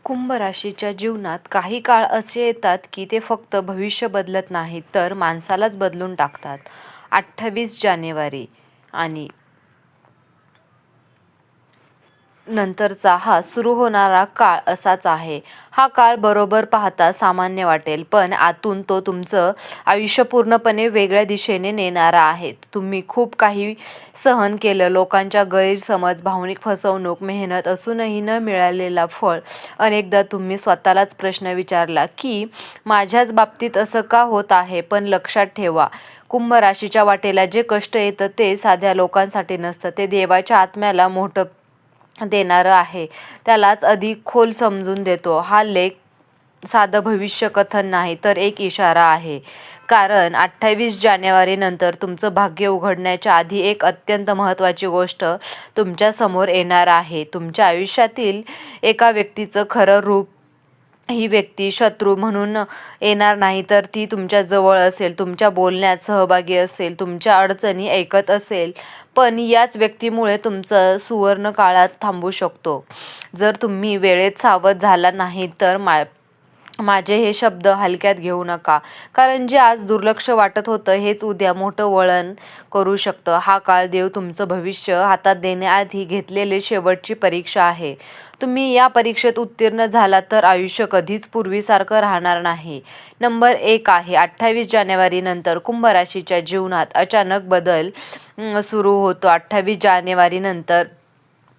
कुंभ राशीच्या जीवनात काही काळ असे येतात की ते फक्त भविष्य बदलत नाहीत तर माणसालाच बदलून टाकतात. 28 जानेवारी आणि नंतरचा हा सुरू होणारा काळ असाच आहे. हा काळ बरोबर पाहता सामान्य वाटेल, पण आतून तो तुमचं आयुष्य पूर्णपणे वेगळ्या दिशेने नेणारा आहे. तुम्ही खूप काही सहन केलं, लोकांच्या गैरसमज, भावनिक फसवणूक, मेहनत असूनही न मिळालेला फळ. अनेकदा तुम्ही स्वतःलाच प्रश्न विचारला की माझ्याच बाबतीत असं का होत आहे. पण लक्षात ठेवा, कुंभ राशीच्या वाटेला जे कष्ट येतं ते साध्या लोकांसाठी नसतं, ते देवाच्या आत्म्याला मोठं देणारं आहे. त्यालाच अधिक खोल समजून देतो. हा लेख साधं भविष्य कथन नाही तर एक इशारा आहे. कारण 28 जानेवारी नंतर तुमचं भाग्य उघडण्याच्या आधी एक अत्यंत महत्त्वाची गोष्ट तुमच्या समोर येणार आहे. तुमच्या आयुष्यातील एका व्यक्तीचं खरं रूप. ही व्यक्ती शत्रू म्हणून येणार नाही, तर ती तुमच्या जवळ असेल, तुमच्या बोलण्यात सहभागी असेल, तुमच्या अडचणी ऐकत असेल. पण याच व्यक्तीमुळे तुमचं सुवर्ण काळात थांबू शकतो. जर तुम्ही वेळेत सावध झाला नाही तर माझे हे शब्द हलक्यात घेऊ नका. कारण जे आज दुर्लक्ष वाटत होतं हेच उद्या मोठं वळण करू शकतं. हा काळ देव तुमचं भविष्य हातात देण्याआधी घेतलेली शेवटची परीक्षा आहे. तुम्ही या परीक्षेत उत्तीर्ण झालात तर आयुष्य कधीच पूर्वीसारखं राहणार नाही. नंबर 1 आहे, 28 जानेवारी नंतर कुंभ राशीच्या जीवनात अचानक बदल सुरू होतो. 28 जानेवारी नंतर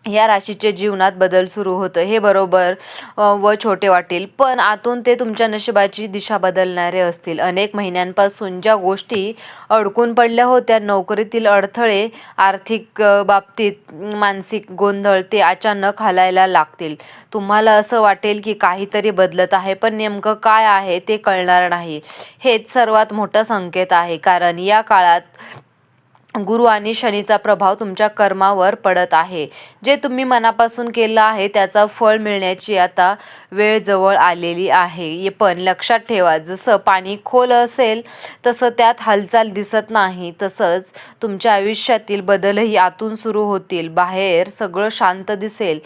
या राशीचे जीवनात बदल सुरू होतं. हे बरोबर व छोटे वाटेल, पण आतून ते तुमच्या नशिबाची दिशा बदलणारे असतील. अनेक महिन्यांपासून ज्या गोष्टी अडकून पडल्या होत्या, नोकरीतील अडथळे, आर्थिक बाबतीत मानसिक गोंधळ, ते अचानक हलायला लागतील. तुम्हाला असं वाटेल की काहीतरी बदलत आहे, पण नेमकं काय आहे ते कळणार नाही. हेच सर्वात मोठा संकेत आहे, कारण या काळात गुरु आणि शनीचा प्रभाव तुमच्या कर्मावर पडत आहे. जे तुम्ही मनापासून केलं आहे त्याचा फळ मिळण्याची आता वेळ जवळ आलेली आहे. पण लक्षात ठेवा, जसं पाणी खोल असेल तसं त्यात हालचाल दिसत नाही, तसंच तुमच्या आयुष्यातील बदलही आतून सुरू होतील. बाहेर सगळं शांत दिसेल,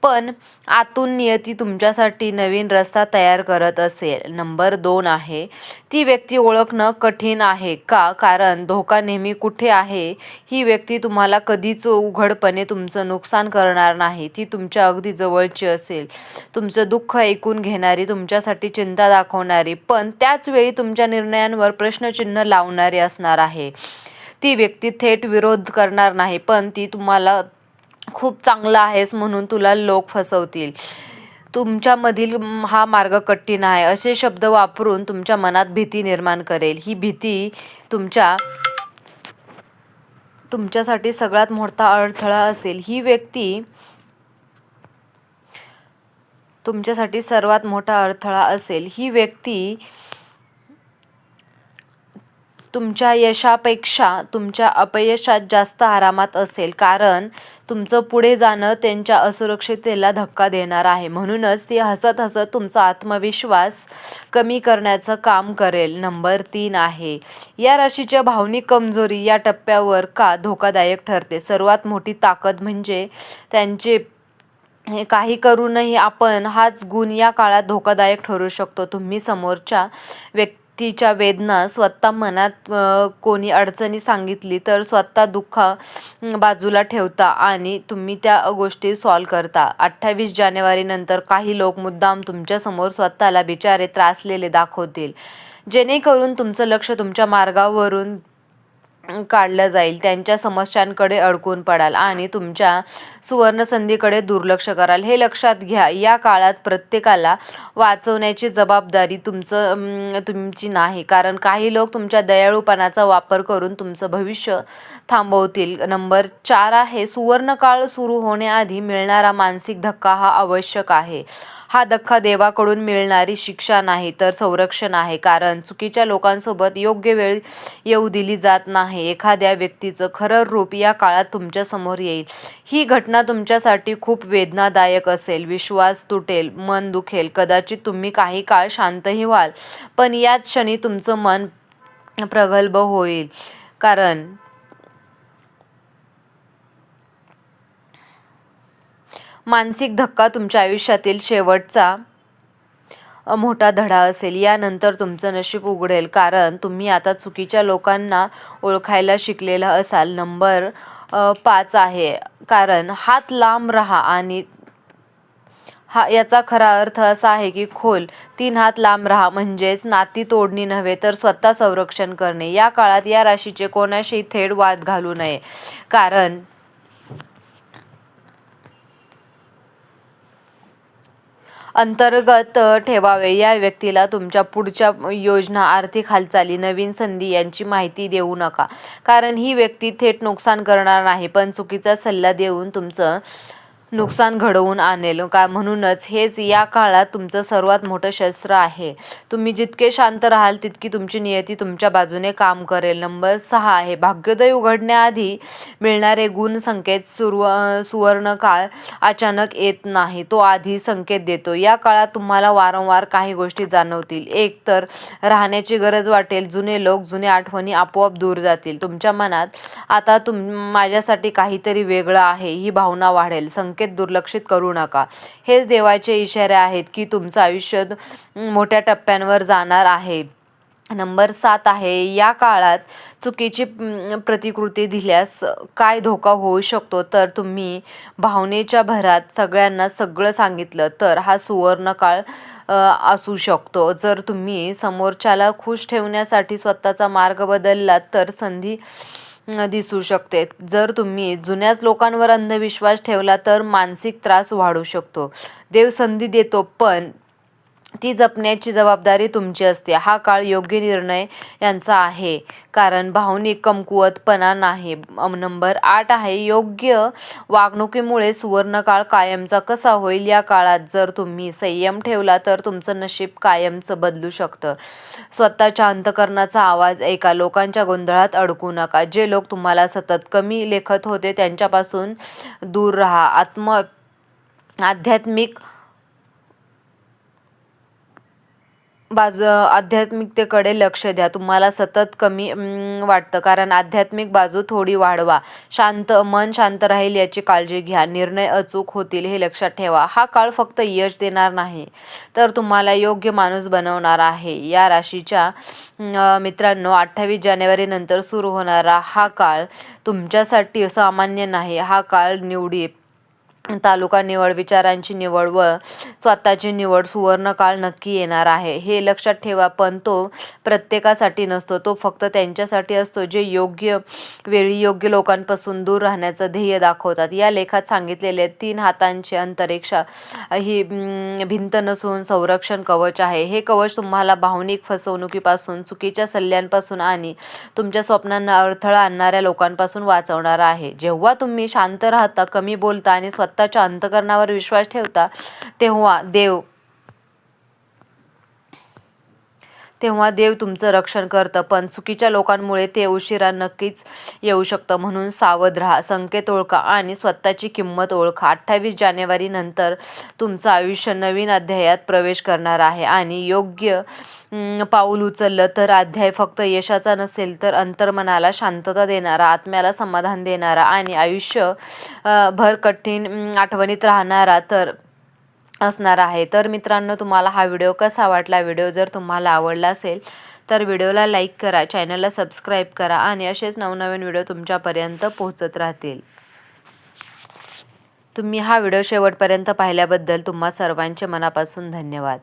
पण आतून नियती तुमच्यासाठी नवीन रस्ता तयार करत असेल. नंबर 2 आहे, ती व्यक्ती ओळखणं कठीण आहे. का? कारण धोका नेहमी कुठे आहे. ही व्यक्ती तुम्हाला कधीच उघडपणे तुमचं नुकसान करणार नाही. ती तुमच्या अगदी जवळची असेल, तुमचं दुःख ऐकून घेणारी, तुमच्यासाठी चिंता दाखवणारी, पण त्याच वेळी तुमच्या निर्णयांवर प्रश्नचिन्ह लावणारी असणार आहे. ती व्यक्ती थेट विरोध करणार नाही, पण ती तुम्हाला खूप चांगला आहेस म्हणून तुला लोक फसवतील. तुमच्यामधील हा मार्ग कठीण आहे असे शब्द वापरून तुमच्या मनात भीती निर्माण करेल. ही भीती तुमच्यासाठी सगळ्यात मोठा अडथळा असेल. ही व्यक्ती तुमच्यासाठी सर्वात मोठा अडथळा असेल. ही व्यक्ती तुमच्या यशापेक्षा तुमच्या अपयशात जास्त आरामात असेल, कारण तुमचं पुढे जाणं त्यांच्या असुरक्षिततेला धक्का देणार आहे. म्हणूनच ती हसत हसत तुमचा आत्मविश्वास कमी करण्याचं काम करेल. नंबर 3 आहे, या राशीच्या भावनिक कमजोरी या टप्प्यावर का धोकादायक ठरते. सर्वात मोठी ताकद म्हणजे त्यांचे काही करूनही आपण. हाच गुण या काळात धोकादायक ठरू शकतो. तुम्ही समोरच्या व्यक्तीच्या वेदना स्वतः मनात कोणी अडचणी सांगितली तर स्वतः दुःख बाजूला ठेवता आणि तुम्ही त्या गोष्टी सॉल्व्ह करता. 28 जानेवारी नंतर काही लोक मुद्दाम तुमच्यासमोर स्वतःला बिचारे त्रासलेले दाखवतील, जेणेकरून तुमचं लक्ष तुमच्या मार्गावरून काढलं जाईल. त्यांच्या समस्यांकडे अडकून पडाल आणि तुमच्या सुवर्ण संधीकडे दुर्लक्ष कराल. हे लक्षात घ्या, या काळात प्रत्येकाला वाचवण्याची जबाबदारी तुमची नाही, कारण काही लोक तुमच्या दयाळूपणाचा वापर करून तुमचं भविष्य थांबवतील. नंबर 4 आहे, सुवर्ण काळ सुरू होण्याआधी मिळणारा मानसिक धक्का हा आवश्यक आहे. हा धक्का देवाकडून मिळणारी शिक्षा नाही तर संरक्षण आहे, कारण चुकीच्या लोकांसोबत योग्य वेळ येऊ दिली जात नाही. एखाद्या व्यक्तीचं खरं रूप या काळात तुमच्या समोर येईल. ही घटना तुमच्यासाठी खूप वेदनादायक असेल. विश्वास तुटेल, मन दुखेल, कदाचित तुम्ही काही काळ शांतही व्हाल, पण याच क्षणी तुमचं मन प्रगल्भ होईल. कारण मानसिक धक्का तुमच्या आयुष्यातील शेवटचा मोठा धडा असेल. यानंतर तुमचं नशीब उघडेल, कारण तुम्ही आता चुकीच्या लोकांना ओळखायला शिकलेला असाल. नंबर 5 आहे, कारण हात लांब राहा. आणि याचा खरा अर्थ असा आहे की खोल 3 हात लांब राहा, म्हणजेच नाती तोडणी नव्हे तर स्वतः संरक्षण करणे. या काळात या राशीचे कोणाशी थेट वाद घालू नये, कारण अंतर्गत ठेवावे. या व्यक्तीला तुमच्या पुढच्या योजना, आर्थिक हालचाली, नवीन संधी यांची माहिती देऊ नका, कारण ही व्यक्ती थेट नुकसान करणार नाही, पण चुकीचा सल्ला देऊन तुमचं नुकसान घडवून आणेल. म्हणूनच हेच या काळात तुमचं सर्वात मोठं शस्त्र आहे. तुम्ही जितके शांत राहाल तितकी तुमची नियती तुमच्या बाजूने काम करेल. नंबर 6 आहे, भाग्योदय उघडण्याआधी मिळणारे गुण संकेत. सुवर्ण काळ अचानक येत नाही, तो आधी संकेत देतो. या काळात तुम्हाला वारंवार काही गोष्टी जाणवतील. एक तर राहण्याची गरज वाटेल. जुने लोक, जुन्या आठवणी आपोआप दूर जातील. तुमच्या मनात आता माझ्यासाठी काहीतरी वेगळं आहे ही भावना वाढेल. संकेत दुर्लक्षित करू नका. हेच देवाचे इशारे आहेत की तुमचं आयुष्य मोठ्या टप्प्यांवर जाणार आहे. नंबर 7 आहे, या काळात चुकीची प्रतिकृती दिल्यास काय धोका होऊ शकतो. तर तुम्ही भावनेच्या भरात सगळ्यांना सगळं सांगितलं तर हा सुवर्ण काळ असू शकतो. जर तुम्ही समोरच्याला खुश ठेवण्यासाठी स्वतःचा मार्ग बदललात तर संधी दिसू शकते. जर तुम्ही जुन्याच लोकांवर अंधविश्वास ठेवला तर मानसिक त्रास वाढू शकतो. देव संधी देतो, पण ती जपण्याची जबाबदारी तुमची असते. हा काळ योग्य निर्णय यांचा आहे, कारण भावनिक कमकुवतपणा नाही. नंबर 8 आहे, योग्य वागणुकीमुळे सुवर्णकाळ कायमचा कसा होईल. या काळात जर तुम्ही संयम ठेवला तर तुमचं नशीब कायमचं बदलू शकतं. स्वतःच्या अंतःकरणाचा आवाज ऐका, लोकांच्या गोंधळात अडकू नका. जे लोक तुम्हाला सतत कमी लेखत होते त्यांच्यापासून दूर राहा. आध्यात्मिकतेकडे लक्ष द्या. तुम्हाला सतत कमी वाटतं, कारण आध्यात्मिक बाजू थोडी वाढवा. मन शांत राहील याची काळजी घ्या. निर्णय अचूक होतील हे लक्षात ठेवा. हा काळ फक्त यश देणार नाही तर तुम्हाला योग्य माणूस बनवणार आहे. या राशीच्या मित्रांनो, 28 जानेवारी नंतर सुरू होणारा हा काळ तुमच्यासाठी सामान्य नाही. हा काळ निवडी, तालुका निवड, विचारांची निवड व स्वतःची निवड, सुवर्ण काळ नक्की येणार आहे. हे लक्षात ठेवा. पण तो प्रत्येकासाठी नसतो. तो फक्त त्यांच्यासाठी असतो जे योग्य वेळी योग्य लोकांपासून दूर राहण्याचं ध्येय दाखवतात. या लेखात सांगितलेले 3 हातांचे अंतरिक्ष ही भिंत नसून संरक्षण कवच आहे. हे कवच तुम्हाला भावनिक फसवणुकीपासून, चुकीच्या सल्ल्यांपासून आणि तुमच्या स्वप्नांना अडथळा आणणाऱ्या लोकांपासून वाचवणार आहे. जेव्हा तुम्ही शांत राहता, कमी बोलता आणि स्वतःच्या अंतःकरणावर विश्वास ठेवता तेव्हा देव तुमचं रक्षण करतं. पण चुकीच्या लोकांमुळे ते उशिरा नक्कीच येऊ शकतं. म्हणून सावध राहा, संकेत ओळखा आणि स्वतःची किंमत ओळखा. 28 जानेवारी नंतर तुमचं आयुष्य नवीन अध्यायात प्रवेश करणार आहे. आणि योग्य पाऊल उचललं तर अध्याय फक्त यशाचा नसेल तर अंतर्मनाला शांतता देणारा, आत्म्याला समाधान देणारा आणि आयुष्य भर कठीण आठवणीत राहणारा तर असणार आहे. तर मित्रांनो, तुम्हाला हा व्हिडिओ कसा वाटला. व्हिडिओ जर तुम्हाला आवडला असेल तर व्हिडिओला लाईक करा, चॅनलला सबस्क्राईब करा आणि असेच नवनवीन व्हिडिओ तुमच्यापर्यंत पोहोचत राहतील. तुम्ही हा व्हिडिओ शेवटपर्यंत पाहिल्याबद्दल तुम्हा सर्वांचे मनापासून धन्यवाद.